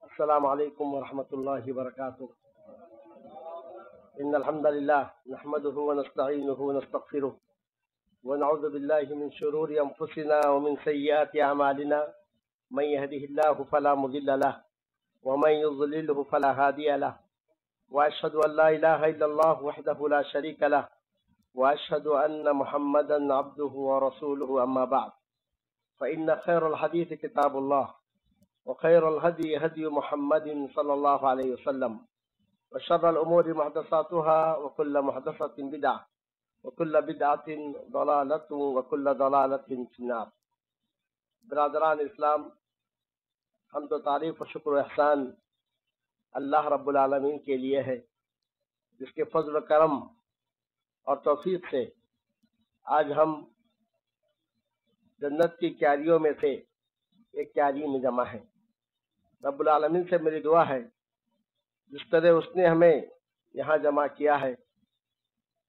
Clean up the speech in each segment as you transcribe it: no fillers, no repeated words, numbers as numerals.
السلام علیکم ورحمۃ اللہ وبرکاتہ۔ ان الحمد للہ نحمده ونستعینه ونستغفره ونعوذ باللہ من شرور انفسنا ومن سیئات اعمالنا، من يهده الله فلا مضل له ومن يضلله فلا هادي له، واشهد ان لا اله الا الله وحده لا شريك له، واشهد ان محمدا عبده ورسوله، اما بعد، فان خير الحديث كتاب الله، وخير الهدي هدي محمد صلى الله عليه وسلم، وشر الأمور محدثاتها، وكل محدثة بدعة، وكل بدعة ضلالة، وكل ضلالة في النار۔ برادران اسلام، حمد و تعریف و شکر و احسان اللہ رب العالمین کے لیے ہے، جس کے فضل و کرم اور توفیق سے آج ہم جنت کی کیاریوں میں سے ایک کیاری میں جمع ہیں۔ رب العالمین سے میری دعا ہے، جس طرح اس نے ہمیں یہاں جمع کیا ہے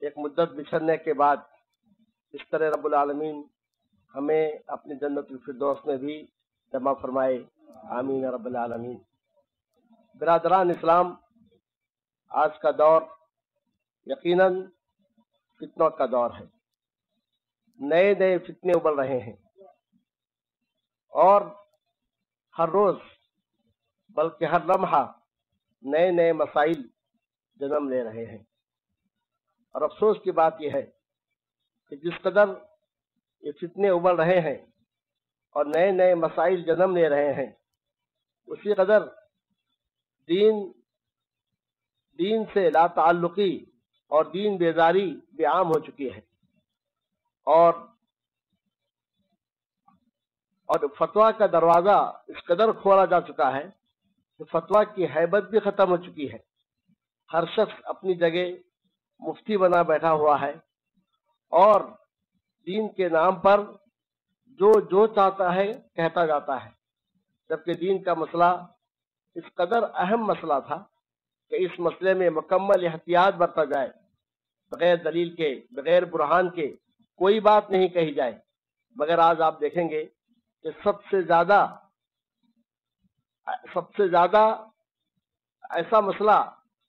ایک مدت بچھڑنے کے بعد، اس طرح رب العالمین ہمیں اپنی جنت الفردوس میں بھی جمع فرمائے، آمین رب العالمین۔ برادران اسلام، آج کا دور یقیناً فتنوں کا دور ہے۔ نئے نئے فتنے ابل رہے ہیں، اور ہر روز بلکہ ہر لمحہ نئے نئے مسائل جنم لے رہے ہیں۔ اور افسوس کی بات یہ ہے کہ جس قدر یہ فتنے ابل رہے ہیں اور نئے نئے مسائل جنم لے رہے ہیں، اسی قدر دین سے لا تعلقی اور دین بیزاری بھی عام ہو چکی ہے، اور فتویٰ کا دروازہ اس قدر کھولا جا چکا ہے کہ فتویٰ کی ہیبت بھی ختم ہو چکی ہے۔ ہر شخص اپنی جگہ مفتی بنا بیٹھا ہوا ہے، اور دین کے نام پر جو چاہتا ہے کہتا جاتا ہے، جبکہ دین کا مسئلہ اس قدر اہم مسئلہ تھا کہ اس مسئلے میں مکمل احتیاط برتا جائے، بغیر دلیل کے، بغیر برہان کے کوئی بات نہیں کہی جائے۔ مگر آج آپ دیکھیں گے کہ سب سے زیادہ ایسا مسئلہ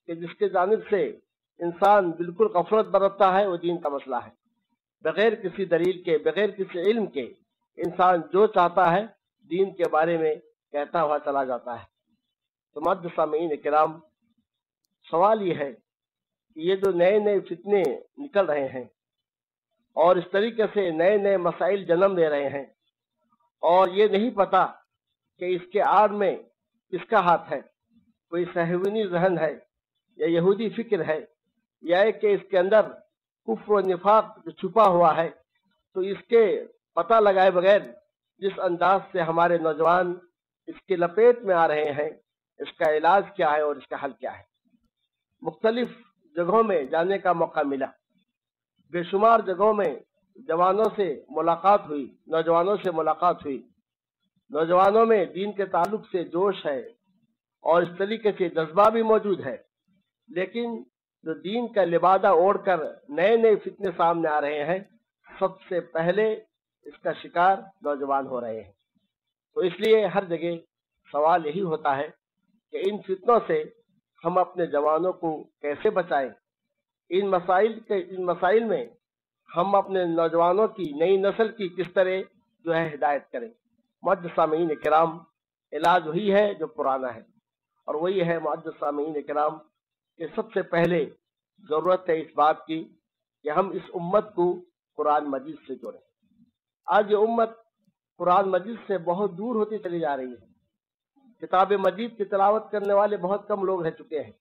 کہ جس کے جانب سے انسان بالکل غفلت برتتا ہے، وہ دین کا مسئلہ ہے۔ بغیر کسی دلیل کے، بغیر کسی علم کے انسان جو چاہتا ہے دین کے بارے میں کہتا ہوا چلا جاتا ہے۔ تو معزز سامعین کرام، سوال یہ ہے کہ یہ جو نئے نئے فتنے نکل رہے ہیں اور اس طریقے سے نئے نئے مسائل جنم لے رہے ہیں، اور یہ نہیں پتا کہ اس کے آڑ میں کس کا ہاتھ ہے، کوئی صہیونی ذہن ہے یا یہودی فکر ہے، یا کہ اس کے اندر کفر و نفاق جو چھپا ہوا ہے، تو اس کے پتہ لگائے بغیر جس انداز سے ہمارے نوجوان اس کے لپیٹ میں آ رہے ہیں، اس کا علاج کیا ہے اور اس کا حل کیا ہے۔ مختلف جگہوں میں جانے کا موقع ملا، بے شمار جگہوں میں جوانوں سے ملاقات ہوئی، نوجوانوں سے ملاقات ہوئی۔ نوجوانوں میں دین کے تعلق سے جوش ہے اور اس طریقے سے جذبہ بھی موجود ہے، لیکن جو دین کا لبادہ اوڑھ کر نئے نئے فتنے سامنے آ رہے ہیں، سب سے پہلے اس کا شکار نوجوان ہو رہے ہیں۔ تو اس لیے ہر جگہ سوال یہی ہوتا ہے کہ ان فتنوں سے ہم اپنے جوانوں کو کیسے بچائیں، ان مسائل میں ہم اپنے نوجوانوں کی، نئی نسل کی کس طرح جو ہے ہدایت کریں۔ معزز سامعین کرام، علاج وہی ہے جو پرانا ہے، اور وہی ہے معزز سامعین کرام کہ سب سے پہلے ضرورت ہے اس بات کی کہ ہم اس امت کو قرآن مجید سے جوڑیں۔ آج یہ امت قرآن مجید سے بہت دور ہوتی چلی جا رہی ہے۔ کتاب مجید کی تلاوت کرنے والے بہت کم لوگ رہ چکے ہیں،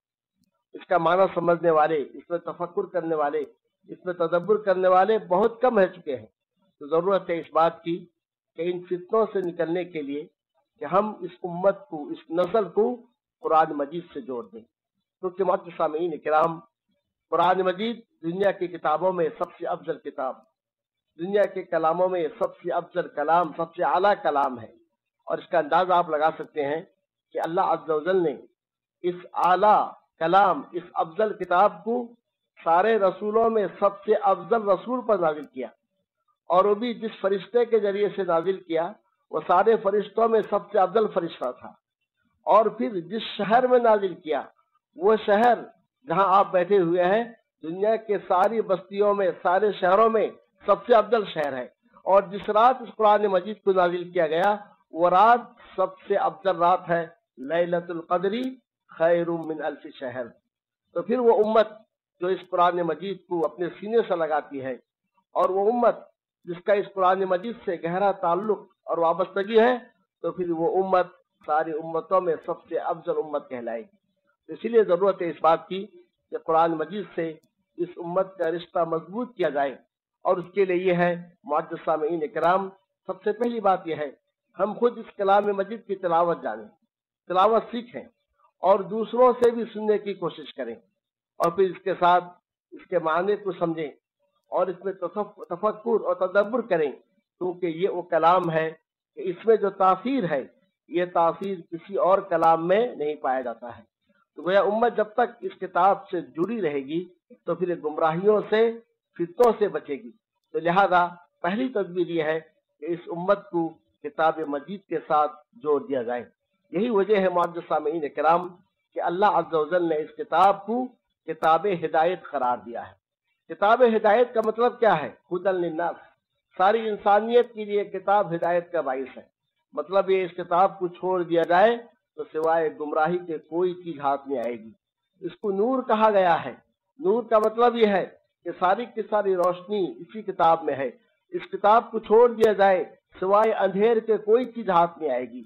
اس کا معنی سمجھنے والے، اس میں تفکر کرنے والے، اس میں تدبر کرنے والے بہت کم رہ چکے ہیں۔ تو ضرورت ہے اس بات کی کہ ان فتنوں سے نکلنے کے لیے کہ ہم اس امت کو، اس نسل کو قرآن مجید سے جوڑ دیں۔ کیونکہ معزز سامعین کرام، قرآن مجید دنیا کی کتابوں میں سب سے افضل کتاب، دنیا کے کلاموں میں سب سے افضل کلام، سب سے اعلیٰ کلام ہے، اور اس کا اندازہ آپ لگا سکتے ہیں کہ اللہ عز و جل نے اس اعلیٰ کلام، اس افضل کتاب کو سارے رسولوں میں سب سے افضل رسول پر نازل کیا، اور وہ بھی جس فرشتے کے ذریعے سے نازل کیا وہ سارے فرشتوں میں سب سے افضل فرشتہ تھا، اور پھر جس شہر میں نازل کیا وہ شہر جہاں آپ بیٹھے ہوئے ہیں دنیا کے ساری بستیوں میں سارے شہروں میں سب سے افضل شہر ہے، اور جس رات اس قرآن مجید کو نازل کیا گیا وہ رات سب سے افضل رات ہے، لیلۃ القدری خیر من الف شہر۔ تو پھر وہ امت جو اس قرآن مجید کو اپنے سینے سے لگاتی ہے، اور وہ امت جس کا اس قرآن مجید سے گہرا تعلق اور وابستگی ہے، تو پھر وہ امت ساری امتوں میں سب سے افضل امت کہلائے گی۔ اسی لیے ضرورت ہے اس بات کی کہ قرآن مجید سے اس امت کا رشتہ مضبوط کیا جائے، اور اس کے لیے یہ ہے معزز سامعین کرام، سب سے پہلی بات یہ ہے ہم خود اس کلام مجید کی تلاوت جانیں، تلاوت سیکھیں، اور دوسروں سے بھی سننے کی کوشش کریں، اور پھر اس کے ساتھ اس کے معنی کو سمجھیں اور اس میں تفکر اور تدبر کریں، کیونکہ یہ وہ کلام ہے کہ اس میں جو تاثیر ہے یہ تاثیر کسی اور کلام میں نہیں پایا جاتا ہے۔ تو گویا امت جب تک اس کتاب سے جڑی رہے گی تو پھر گمراہیوں سے فتنوں سے بچے گی۔ تو لہذا پہلی تدبیر یہ ہے کہ اس امت کو کتاب مجید کے ساتھ جوڑ دیا جائے۔ یہی وجہ ہے معزز سامعین کرام کہ اللہ عز و جل نے اس کتاب کو کتاب ہدایت قرار دیا ہے۔ کتاب ہدایت کا مطلب کیا ہے؟ ہدی للناس، ساری انسانیت کے لیے کتاب ہدایت کا باعث ہے۔ مطلب یہ اس کتاب کو چھوڑ دیا جائے تو سوائے گمراہی کے کوئی چیز ہاتھ میں آئے گی۔ اس کو نور کہا گیا ہے۔ نور کا مطلب یہ ہے کہ ساری کی ساری روشنی اسی کتاب میں ہے۔ اس کتاب کو چھوڑ دیا جائے سوائے اندھیر کے کوئی چیز ہاتھ میں آئے گی۔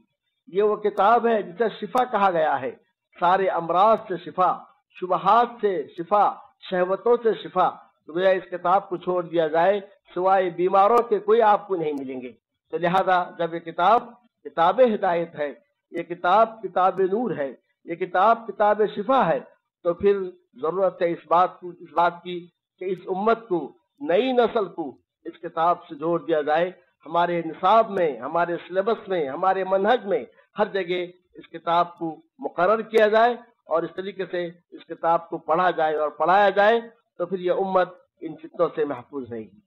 یہ وہ کتاب ہے جسے شفا کہا گیا ہے، سارے امراض سے شفا، شبہات سے شفا، شہوتوں سے شفا۔ تو گویا اس کتاب کو چھوڑ دیا جائے سوائے بیماروں کے کوئی آپ کو نہیں ملیں گے۔ تو لہذا جب یہ کتاب ہدایت ہے، یہ کتاب نور ہے، یہ کتاب شفا ہے، تو پھر ضرورت ہے اس بات کی کہ اس امت کو، نئی نسل کو اس کتاب سے جوڑ دیا جائے۔ ہمارے نصاب میں، ہمارے سلیبس میں، ہمارے منہج میں ہر جگہ اس کتاب کو مقرر کیا جائے، اور اس طریقے سے اس کتاب کو پڑھا جائے اور پڑھایا جائے، تو پھر یہ امت ان فتنوں سے محفوظ رہے گی۔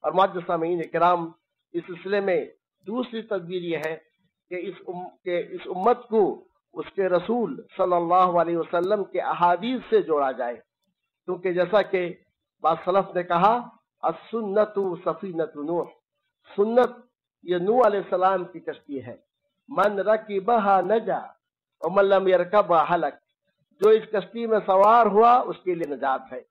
اور معزز سامعین کرام، اس سلسلے میں دوسری تدبیر یہ ہے کہ اس امت کو اس کے رسول صلی اللہ علیہ وسلم کے احادیث سے جوڑا جائے، کیونکہ جیسا کہ بعض سلف نے کہا السنت سفینۃ نوح، سنت یہ نوح علیہ السلام کی کشتی ہے، من رکبھا نجا ومن لم یرکبھا ہلک، جو اس کشتی میں سوار ہوا اس کے لیے نجات ہے،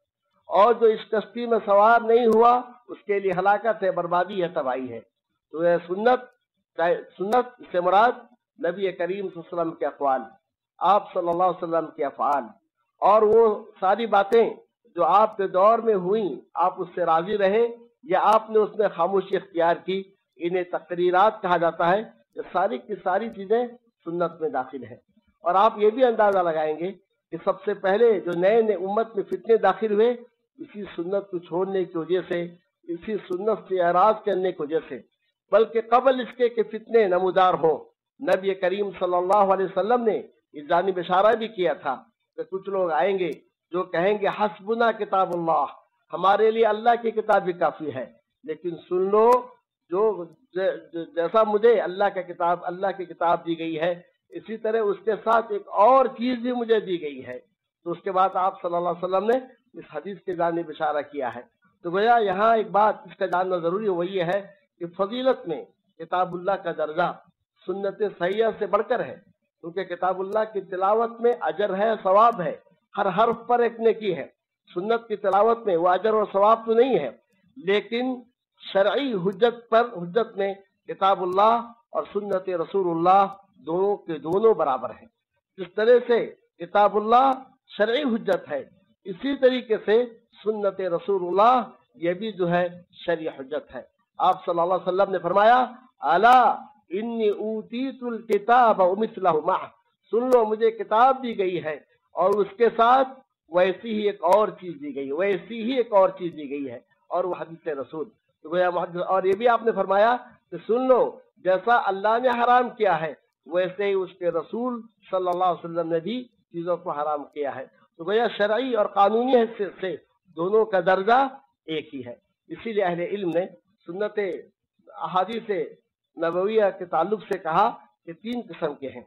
اور جو اس کشتی میں سوار نہیں ہوا اس کے لیے ہلاکت ہے، بربادی ہے، تباہی ہے۔ تو یہ سنت سے مراد نبی کریم صلی اللہ علیہ وسلم کے اقوال، آپ صلی اللہ علیہ وسلم کے افعال، اور وہ ساری باتیں جو آپ کے دور میں ہوئیں، آپ اس سے راضی رہے یا آپ نے اس میں خاموشی اختیار کی، انہیں تقریرات کہا جاتا ہے۔ یہ ساری کی ساری چیزیں سنت میں داخل ہیں۔ اور آپ یہ بھی اندازہ لگائیں گے کہ سب سے پہلے جو نئے امت میں فتنے داخل ہوئے اسی سنت کو چھوڑنے کی وجہ سے، اسی سنت سے اعراض کرنے کی وجہ سے، بلکہ قبل اس کے کہ فتنے نمودار ہوں، نبی کریم صلی اللہ علیہ وسلم نے اس جانب اشارہ بھی کیا تھا کہ کچھ لوگ آئیں گے جو کہیں گے حسبنا کتاب اللہ، ہمارے لیے اللہ کی کتاب بھی کافی ہے، لیکن سن لو جو جیسا مجھے اللہ کی کتاب دی گئی ہے اسی طرح اس کے ساتھ ایک اور چیز بھی مجھے دی گئی ہے۔ تو اس کے بعد آپ صلی اللہ علیہ وسلم نے اس حدیث کے جانب اشارہ کیا ہے۔ تو گویا یہاں ایک بات اس کا جاننا ضروری وہ یہ ہے کہ فضیلت میں کتاب اللہ کا درجہ سنت صحیحہ سے بڑھ کر ہے، کیونکہ کتاب اللہ کی تلاوت میں اجر ہے، ثواب ہے، ہر حرف پر ایک نیکی ہے۔ سنت کی تلاوت میں وہ اجر اور ثواب تو نہیں ہے، لیکن شرعی حجت میں کتاب اللہ اور سنت رسول اللہ دونوں کے دونوں برابر ہیں۔ جس طرح سے کتاب اللہ شرعی حجت ہے، اسی طریقے سے سنت رسول اللہ یہ بھی جو ہے شرعی حجت ہے۔ آپ صلی اللہ علیہ وسلم نے فرمایا الا انی اوتیت الکتاب ومثلہ معہ، سن لو مجھے کتاب دی گئی ہے اور اس کے ساتھ ویسی ہی ایک اور چیز دی گئی ہے، اور وہ حدیث رسول۔ اور یہ بھی آپ نے فرمایا کہ سن لو جیسا اللہ نے حرام کیا ہے ویسے ہی اس کے رسول صلی اللہ علیہ وسلم نے بھی چیزوں کو حرام کیا ہے۔ تو گویا شرعی اور قانونی حیثیت سے دونوں کا درجہ ایک ہی ہے۔ اسی لیے اہل علم نے سنت احادیث نبویہ کے تعلق سے کہا کہ 3 قسم کے ہیں۔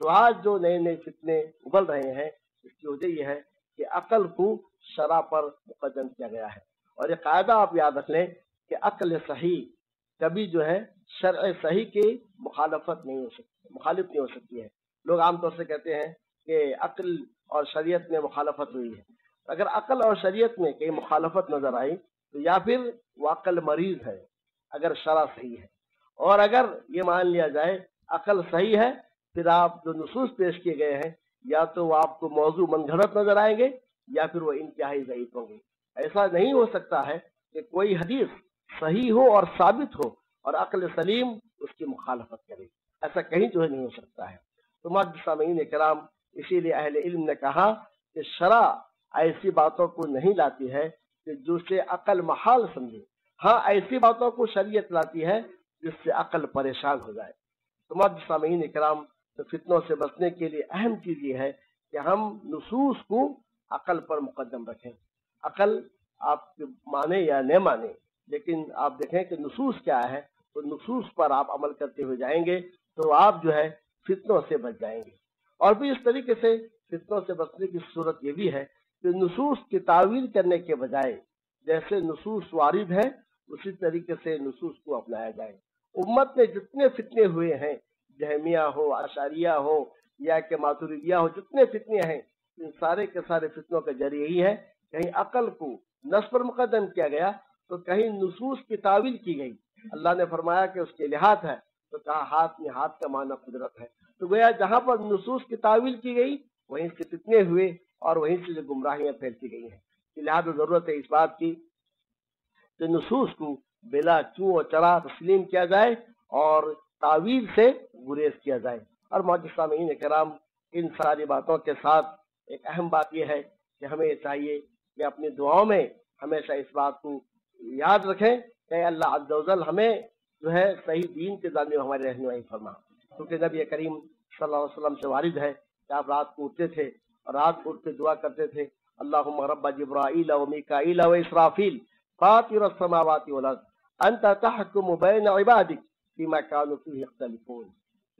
تو آج جو نئے نئے فتنے ابل رہے ہیں اس کی وجہ یہ ہے کہ عقل کو شرع پر مقدم کیا گیا ہے. اور یہ قاعدہ آپ یاد رکھ لیں کہ عقل صحیح کبھی جو ہے شرع صحیح کی مخالف نہیں ہو سکتی ہے. لوگ عام طور سے کہتے ہیں کہ عقل اور شریعت میں مخالفت ہوئی ہے. اگر عقل اور شریعت میں کہیں مخالفت نظر آئی تو یا پھر وہ عقل مریض ہے اگر شرع صحیح ہے. اور اگر یہ مان لیا جائے عقل صحیح ہے پھر آپ جو نصوص پیش کیے گئے ہیں یا تو وہ آپ کو موضوع من گھڑت نظر آئیں گے یا پھر وہ انتہائی ضعیف ہوں گے. ایسا نہیں ہو سکتا ہے کہ کوئی حدیث صحیح ہو اور ثابت ہو اور عقل سلیم اس کی مخالفت کرے. ایسا کہیں جو ہے نہیں ہو سکتا ہے. تو معزز سامعین کرام، اسی لیے اہل علم نے کہا کہ شرع ایسی باتوں کو نہیں لاتی ہے کہ جس سے عقل محال سمجھے. ہاں ایسی باتوں کو شریعت لاتی ہے جس سے عقل پریشان ہو جائے. تو معزز سامعین کرام، تو فتنوں سے بچنے کے لیے اہم چیز یہ ہے کہ ہم نصوص کو عقل پر مقدم رکھیں. عقل آپ مانے یا نہ مانے، لیکن آپ دیکھیں کہ نصوص کیا ہے، تو نصوص پر آپ عمل کرتے ہوئے جائیں گے تو آپ جو ہے فتنوں سے بچ جائیں گے. اور بھی اس طریقے سے فتنوں سے بچنے کی صورت یہ بھی ہے کہ نصوص کی تعویل کرنے کے بجائے جیسے نصوص وارد ہیں اسی طریقے سے نصوص کو اپنایا جائے. امت میں جتنے فتنے ہوئے ہیں، جہمیہ ہو، اشعریہ ہو یا کہ ماتریدیہ ہو، جتنے فتنے ہیں ان سارے کے سارے فتنوں کا جری یہی ہے، کہیں عقل کو نص پر مقدم کیا گیا تو کہیں نصوص کی تعویل کی گئی. اللہ نے فرمایا کہ اس کے لحاظ ہے تو کہا ہاتھ میں ہاتھ کا معنی قدرت ہے. تو گویا جہاں پر نصوص کی تعویل کی گئی وہیں سے فتنے ہوئے اور وہیں سے جو گمراہیاں پھیلتی گئی ہیں. لہٰذا ضرورت ہے اس بات کی کہ نصوص کو بلا چوں و چرا تسلیم کیا جائے اور تعویل سے گریز کیا جائے. اور معزز سامعین کرام، ان ساری باتوں کے ساتھ ایک اہم بات یہ ہے کہ ہمیں چاہیے کہ اپنی دعاؤں میں ہمیشہ اس بات کو یاد رکھیں کہ اللہ عز و جل ہمیں جو ہے صحیح دین کے جانب ہماری رہنمائی فرما. کیونکہ نبی کریم صلی اللہ علیہ وسلم سے وارد ہے کہ آپ رات کو اٹھتے تھے اور رات کو اٹھ کے دعا کرتے تھے، اللہم رب جبرائیل و میکائیل و اسرافیل فاطر السماوات والارض انت تحکم بین عبادک فیما کانوا فیہ یختلفون،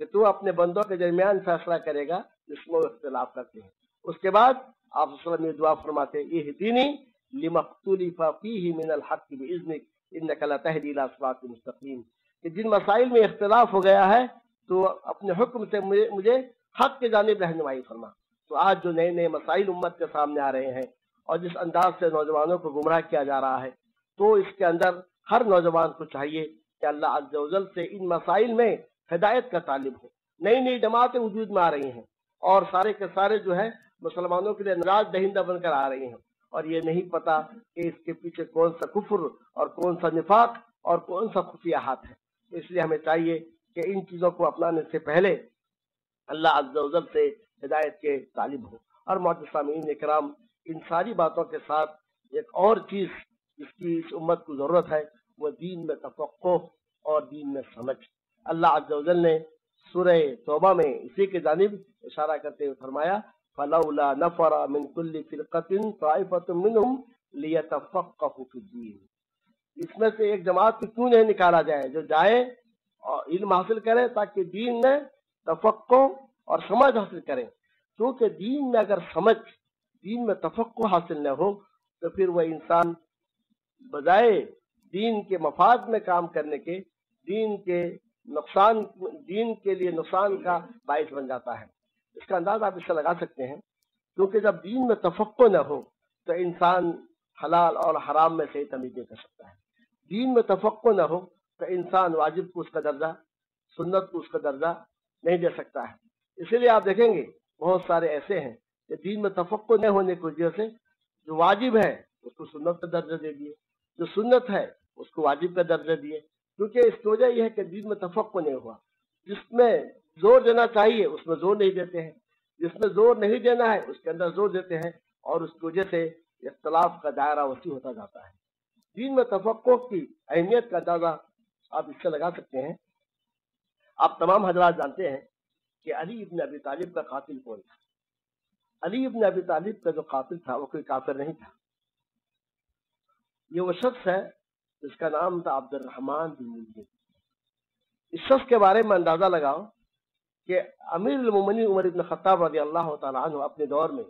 کہ تو اپنے بندوں کے درمیان فیصلہ کرے گا جس میں وہ اختلاف کرتے ہیں. اس کے بعد آپ صلی اللہ علیہ وسلم یہ دعا فرماتے اہدنی لما اختلف فیہ من الحق باذنک انک لا تہدی الی صراط مستقیم، کہ جن مسائل میں اختلاف ہو گیا ہے تو اپنے حکم سے مجھے حق کی جانب رہنمائی فرما. تو آج جو نئے نئے مسائل امت کے سامنے آ رہے ہیں اور جس انداز سے نوجوانوں کو گمراہ کیا جا رہا ہے، تو اس کے اندر ہر نوجوان کو چاہیے کہ اللہ عز و جل سے ان مسائل میں ہدایت کا طالب ہو. نئی نئی جماعتیں وجود میں آ رہی ہیں اور سارے کے سارے جو ہے مسلمانوں کے لیے ناراض دہندہ بن کر آ رہی ہیں، اور یہ نہیں پتا کہ اس کے پیچھے کون سا کفر اور کون سا نفاق اور کون سا خفیہ ہاتھ ہے. اس لیے ہمیں چاہیے کہ ان چیزوں کو اپنانے سے پہلے اللہ عز و جل سے ہدایت کے طالب ہو. اور معزز سامعین اکرام، ان ساری باتوں کے ساتھ ایک اور چیز جس کی اس امت کو ضرورت ہے وہ دین میں تفقہ اور دین میں سمجھ. اللہ عز و جل نے سورہ توبہ میں اسی کی جانب اشارہ کرتے ہوئے فرمایا فلولا نفر من كل فرقة طائفة منهم ليتفقهوا في الدين، اس میں سے ایک جماعت کو کیوں نہیں نکالا جائے جو جائے اور علم حاصل کرے تاکہ دین میں تفقہ اور سمجھ حاصل کریں. کیونکہ دین میں اگر سمجھ، دین میں تفقہ حاصل نہ ہو تو پھر وہ انسان بجائے دین کے مفاد میں کام کرنے کے دین کے لیے نقصان کا باعث بن جاتا ہے. اس کا انداز آپ اس سے لگا سکتے ہیں، کیونکہ جب دین میں تفقہ نہ ہو تو انسان حلال اور حرام میں صحیح تمیز نہیں کر سکتا ہے. دین میں تفقہ نہ ہو تو انسان واجب کو اس کا درجہ، سنت کو اس کا درجہ نہیں دے سکتا ہے. اسی لیے آپ دیکھیں گے بہت سارے ایسے ہیں کہ دین میں تفقہ نہ ہونے کی وجہ سے جو واجب ہے اس کو سنت کا درجہ دے دیے، جو سنت ہے اس کو واجب کا درجہ دیے. کیونکہ اس کی وجہ یہ ہے کہ دین میں تفقہ نہیں ہوا. جس میں زور دینا چاہیے اس میں زور نہیں دیتے ہیں، جس میں زور نہیں دینا ہے اس کے اندر زور دیتے ہیں، اور اس کی وجہ سے اختلاف کا دائرہ وسیع ہوتا جاتا ہے. دین میں تفقہ کی اہمیت کا اندازہ آپ اس سے لگا سکتے ہیں. آپ تمام حضرات جانتے ہیں کہ علی ابن ابی طالب کا قاتل کون تھا. علی ابن ابی طالب کا جو قاتل تھا وہ کوئی کافر نہیں تھا. یہ وہ شخص ہے جس کا نام تھا عبد الرحمن بن ملجم. اس شخص کے بارے میں اندازہ لگاؤ کہ امیر المومنین عمر ابن خطاب رضی اللہ تعالیٰ عنہ اپنے دور میں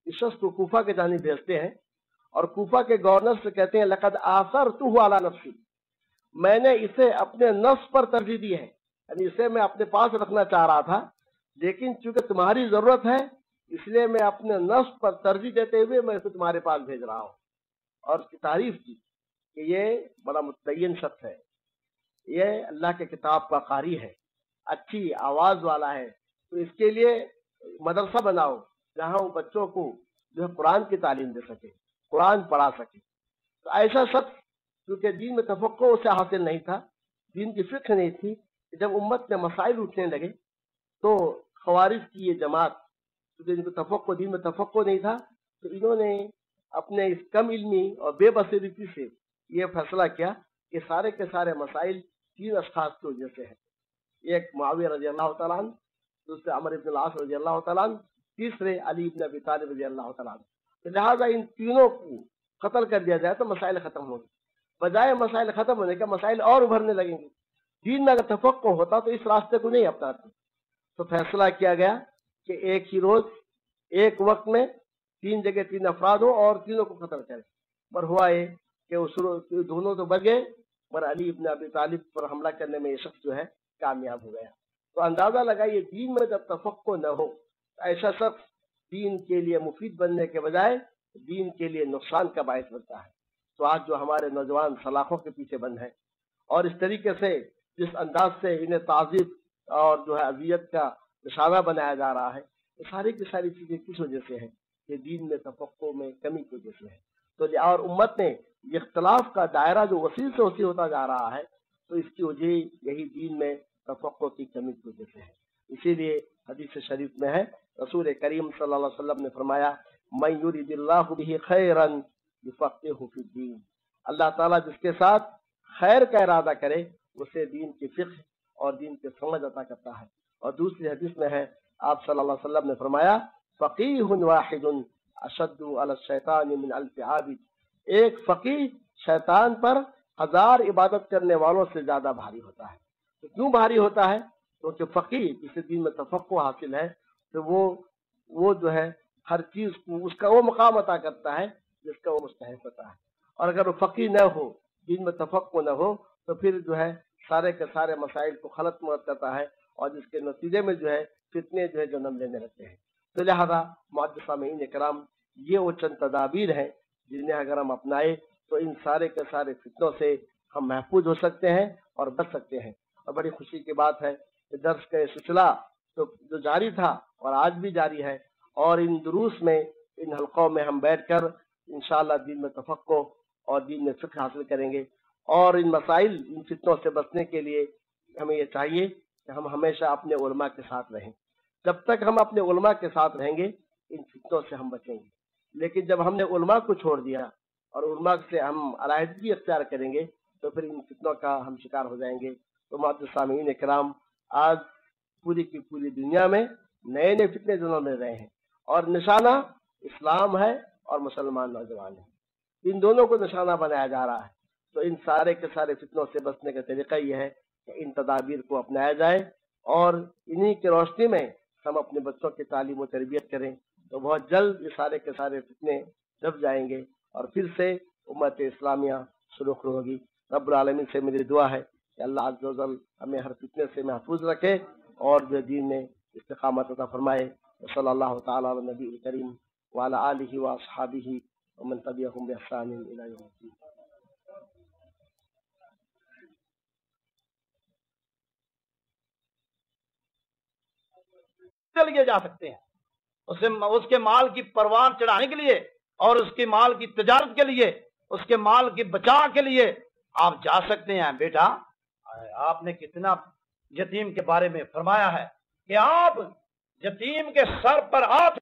اس شخص کو کوفہ کے جانب بھیجتے ہیں اور کوفہ کے گورنر سے کہتے ہیں لقد آثرتہ علی نفسی، میں نے اسے اپنے نفس پر ترجیح دی ہے، یعنی اسے میں اپنے پاس رکھنا چاہ رہا تھا، لیکن چونکہ تمہاری ضرورت ہے اس لیے میں اپنے نفس پر ترجیح دیتے ہوئے میں اسے تمہارے پاس بھیج رہا ہوں۔ اور اس کی تعریف کی کہ یہ بڑا متدین شخص ہے، یہ اللہ کے کتاب کا قاری ہے، اچھی آواز والا ہے، تو اس کے لیے مدرسہ بناؤ جہاں وہ بچوں کو جو ہے قرآن کی تعلیم دے سکے، قرآن پڑھا سکے۔ تو ایسا شخص کیونکہ دین میں تفقہ اسے حاصل نہیں تھا، دین کی فقہ نہیں تھی، جب امت میں مسائل اٹھنے لگے تو خوارج کی یہ جماعت، کیونکہ ان کو تفقہ دین میں تفقہ نہیں تھا، تو انہوں نے اپنے اس کم علمی اور بے بصیرتی سے یہ فیصلہ کیا کہ سارے کے سارے مسائل تین اشخاص کی وجہ سے ہیں، ایک معاویہ رضی اللہ تعالیٰ عنہ، دوسرے عمر بن العاص رضی اللہ تعالیٰ عنہ، تیسرے علی بن ابی طالب رضی اللہ تعالیٰ عنہ۔ تو لہٰذا ان تینوں کو قتل کر دیا جائے تو مسائل ختم ہوں گے، بجائے مسائل ختم ہونے کا مسائل اور ابھرنے لگیں گے۔ دین میں اگر تفقہ ہوتا تو اس راستے کو نہیں اپناتے۔ تو فیصلہ کیا گیا کہ ایک ہی روز ایک وقت میں تین جگہ تین افراد ہو اور تینوں کو قتل کرے، پر ہوا یہ کہ اس دونوں تو بچ گئے، پر علی بن ابی طالب پر حملہ کرنے میں یہ شخص جو ہے کامیاب ہو گیا۔ تو اندازہ لگائیے دین میں جب تفقہ نہ ہو ایسا شخص دین کے لیے مفید بننے کے بجائے دین کے لیے نقصان کا باعث بنتا ہے۔ تو آج جو ہمارے نوجوان سلاخوں کے پیچھے بند ہیں اور اس طریقے سے جس انداز سے انہیں تعذیب اور جو ہے اذیت کا نشانہ بنایا جا رہا ہے، یہ ساری کی ساری چیزیں کس وجہ سے ہیں؟ کہ دین میں تفقہ میں کمی کی وجہ سے ہے۔ تو اور امت نے یہ اختلاف کا دائرہ جو وسیع سے وسیع ہوتا جا رہا ہے، تو اس کی وجہ یہی دین میں تفقہ کی کمی کی وجہ سے ہے۔ اسی لیے حدیث شریف میں ہے، رسول کریم صلی اللہ علیہ وسلم نے فرمایا من یرید اللہ بہ خیرا یفقہہ فی الدین، اللہ تعالیٰ جس کے ساتھ خیر کا ارادہ کرے اسے دین کی فقہ اور دین کی سمجھ عطا کرتا ہے۔ اور دوسری حدیث میں ہے، آپ صلی اللہ علیہ وسلم نے فرمایا فقیہ واحد اشد علی الشیطان من الف عابد، ایک فقیہ شیطان پر 1000 عبادت کرنے والوں سے زیادہ بھاری ہوتا ہے۔ تو کیوں بھاری ہوتا ہے؟ کیونکہ فقیہ جسے دین میں تفقہ حاصل ہے تو وہ جو ہے ہر چیز کو اس کا وہ مقام عطا کرتا ہے جس کا وہ مستحق ہوتا ہے۔ اور اگر وہ فقیہ نہ ہو، دین میں تفقہ نہ ہو، تو پھر جو ہے سارے کے سارے مسائل کو غلط مرد کرتا ہے اور جس کے نتیجے میں جو ہے فتنے جو ہے جنم لینے لگتے ہیں۔ تو لہذا معزز سامعین کرام، یہ وہ چند تدابیر ہیں جنہیں اگر ہم اپنائیں تو ان سارے کے سارے فتنوں سے ہم محفوظ ہو سکتے ہیں اور بچ سکتے ہیں۔ اور بڑی خوشی کی بات ہے کہ درس کا یہ سلسلہ تو جو جاری تھا اور آج بھی جاری ہے، اور ان دروس میں ان حلقوں میں ہم بیٹھ کر انشاءاللہ دین میں تفقہ اور دین میں فقہ حاصل کریں گے۔ اور ان مسائل ان فتنوں سے بچنے کے لیے ہمیں یہ چاہیے کہ ہم ہمیشہ اپنے علماء کے ساتھ رہیں۔ جب تک ہم اپنے علماء کے ساتھ رہیں گے ان فتنوں سے ہم بچیں گے، لیکن جب ہم نے علماء کو چھوڑ دیا اور علماء سے ہم علیحدگی اختیار کریں گے تو پھر ان فتنوں کا ہم شکار ہو جائیں گے۔ تو معزز سامعین کرام، آج پوری کی پوری دنیا میں نئے نئے فتنے جنم لے رہے ہیں اور نشانہ اسلام ہے اور مسلمان نوجوان ہیں، ان دونوں کو نشانہ بنایا جا رہا ہے۔ تو ان سارے کے سارے فتنوں سے بچنے کا طریقہ یہ ہے کہ ان تدابیر کو اپنایا جائے اور انہی کی روشنی میں ہم اپنے بچوں کی تعلیم و تربیت کریں، تو بہت جلد یہ سارے کے سارے فتنے دب جائیں گے اور پھر سے امت اسلامیہ سرخ ہوگی۔ رب العالمین سے میری دعا ہے کہ اللہ عز و جل ہمیں ہر فتنے سے محفوظ رکھے اور جو دین میں استقامت عطا فرمائے۔ صلی اللہ تعالی علی نبی کریم وعلی آلہ واصحابہ ومن تبعہم بإحسان الی یوم الدین۔ لیے جا سکتے ہیں، اس کے مال کی پروان چڑھانے کے لیے اور اس کے مال کی تجارت کے لیے، اس کے مال کی بچاء کے لیے آپ جا سکتے ہیں۔ بیٹا، آپ نے کتنا یتیم کے بارے میں فرمایا ہے کہ آپ یتیم کے سر پر ہاتھ